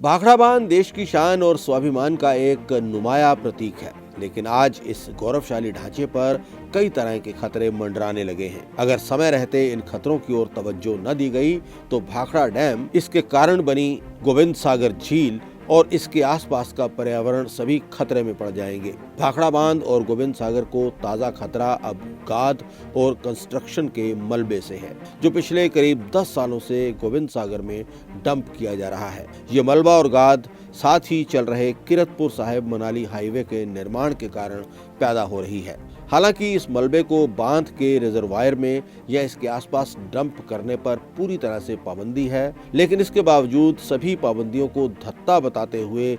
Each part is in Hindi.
भाखड़ा बांध देश की शान और स्वाभिमान का एक नुमाया प्रतीक है, लेकिन आज इस गौरवशाली ढांचे पर कई तरह के खतरे मंडराने लगे हैं। अगर समय रहते इन खतरों की ओर तवज्जो न दी गई तो भाखड़ा डैम, इसके कारण बनी गोविंद सागर झील और इसके आसपास का पर्यावरण सभी खतरे में पड़ जाएंगे। भाखड़ा बांध और गोविंद सागर को ताजा खतरा अब गाद और कंस्ट्रक्शन के मलबे से है, जो पिछले करीब 10 सालों से गोविंद सागर में डंप किया जा रहा है। ये मलबा और गाद साथ ही चल रहे किरतपुर साहिब मनाली हाईवे के निर्माण के कारण पैदा हो रही है। हालांकि इस मलबे को बांध के रिजर्वायर में या इसके आसपास डंप करने पर पूरी तरह से पाबंदी है, लेकिन इसके बावजूद सभी पाबंदियों को धत्ता बताते हुए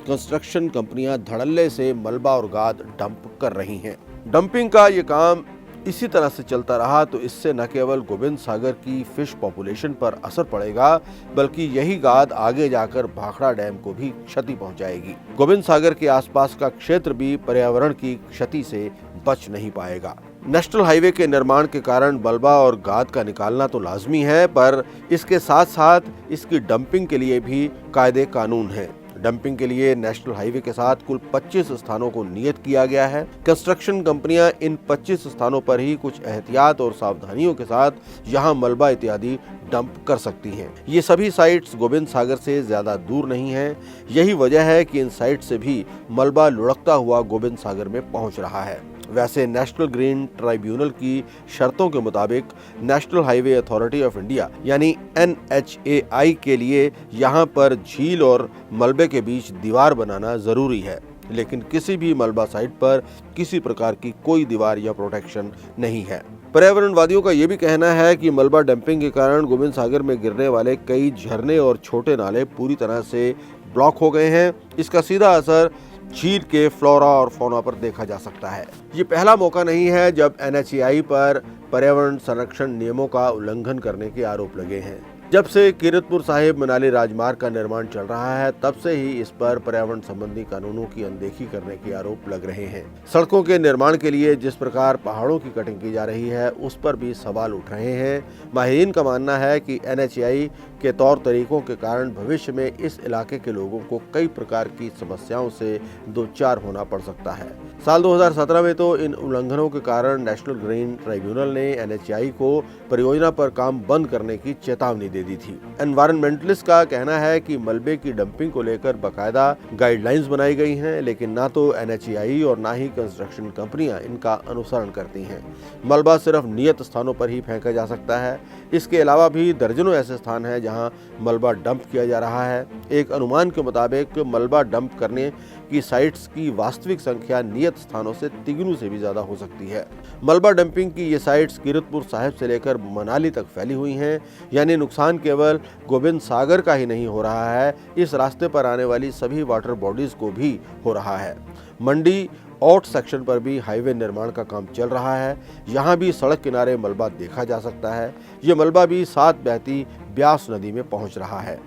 कंस्ट्रक्शन कंपनियां धड़ल्ले से मलबा और गाद डंप कर रही हैं। डंपिंग का ये काम इसी तरह से चलता रहा तो इससे न केवल गोविंद सागर की फिश पॉपुलेशन पर असर पड़ेगा, बल्कि यही गाद आगे जाकर भाखड़ा डैम को भी क्षति पहुंचाएगी। गोविंद सागर के आसपास का क्षेत्र भी पर्यावरण की क्षति से बच नहीं पाएगा। नेशनल हाईवे के निर्माण के कारण मलबा और गाद का निकालना तो लाजमी है, पर इसके साथ साथ इसकी डंपिंग के लिए भी कायदे कानून हैं। डंपिंग के लिए नेशनल हाईवे के साथ कुल 25 स्थानों को नियत किया गया है। कंस्ट्रक्शन कंपनियां इन 25 स्थानों पर ही कुछ एहतियात और सावधानियों के साथ यहां मलबा इत्यादि डंप कर सकती हैं। ये सभी साइट्स गोविंद सागर से ज्यादा दूर नहीं हैं। यही वजह है कि इन साइट से भी मलबा लुढ़कता हुआ गोविंद सागर में पहुंच रहा है। वैसे नेशनल ग्रीन ट्राइब्यूनल की शर्तों के मुताबिक national highway authority of India यानी NHAI के लिए यहाँ पर झील और मलबे के बीच दीवार बनाना जरूरी है, लेकिन किसी भी मलबा साइट पर किसी प्रकार की कोई दीवार या प्रोटेक्शन नहीं है। पर्यावरणवादियों का ये भी कहना है कि मलबा डंपिंग के कारण गोविंद सागर में गिरने वाले कई झरने और छोटे नाले पूरी तरह से ब्लॉक हो गए हैं। इसका सीधा असर झील के फ्लोरा और फौना पर देखा जा सकता है। ये पहला मौका नहीं है जब NHAI पर पर्यावरण संरक्षण नियमों का उल्लंघन करने के आरोप लगे हैं। जब से किरतपुर साहिब मनाली राजमार्ग का निर्माण चल रहा है, तब से ही इस पर पर्यावरण संबंधी कानूनों की अनदेखी करने के आरोप लग रहे हैं। सड़कों के निर्माण के लिए जिस प्रकार पहाड़ों की कटिंग की जा रही है, उस पर भी सवाल उठ रहे हैं। माहिरीन का मानना है कि NHAI के तौर तरीकों के कारण भविष्य में इस इलाके के लोगों को कई प्रकार की समस्याओं से दो चार होना पड़ सकता है। साल 2017 में तो इन उल्लंघनों के कारण नेशनल ग्रीन ट्राइब्यूनल ने NHAI को परियोजना पर काम बंद करने की चेतावनी दे दी थी। एनवायरमेंटलिस्ट का कहना है कि मलबे की डंपिंग को लेकर बाकायदा गाइडलाइंस बनाई गई हैं, लेकिन ना तो NHAI और ना ही कंस्ट्रक्शन कंपनियां इनका अनुसरण करती हैं। मलबा सिर्फ नियत स्थानों पर ही फेंका जा सकता है। इसके अलावा भी दर्जनों ऐसे स्थान हैं जहां मलबा डंप किया जा रहा है। एक अनुमान के मुताबिक मलबा डंप करने की साइट्स की वास्तविक संख्या नियत स्थानों से तिगुनी से भी ज्यादा हो सकती है। मलबा डंपिंग की ये साइट्स किरतपुर साहिब से लेकर मनाली तक फैली हुई हैं, यानी नुकसान केवल गोविंद सागर का ही नहीं हो रहा है, इस रास्ते पर आने वाली सभी वाटर बॉडीज को भी हो रहा है। मंडी आउट सेक्शन पर भी हाईवे निर्माण का काम चल रहा है। यहाँ भी सड़क किनारे मलबा देखा जा सकता है। ये मलबा भी साथ बहती ब्यास नदी में पहुँच रहा है।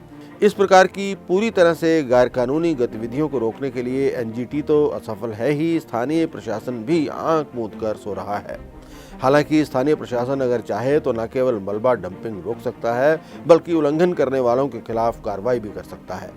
इस प्रकार की पूरी तरह से गैरकानूनी गतिविधियों को रोकने के लिए NGT तो असफल है ही, स्थानीय प्रशासन भी आंख मूंद कर सो रहा है। हालांकि स्थानीय प्रशासन अगर चाहे तो न केवल मलबा डंपिंग रोक सकता है, बल्कि उल्लंघन करने वालों के खिलाफ कार्रवाई भी कर सकता है।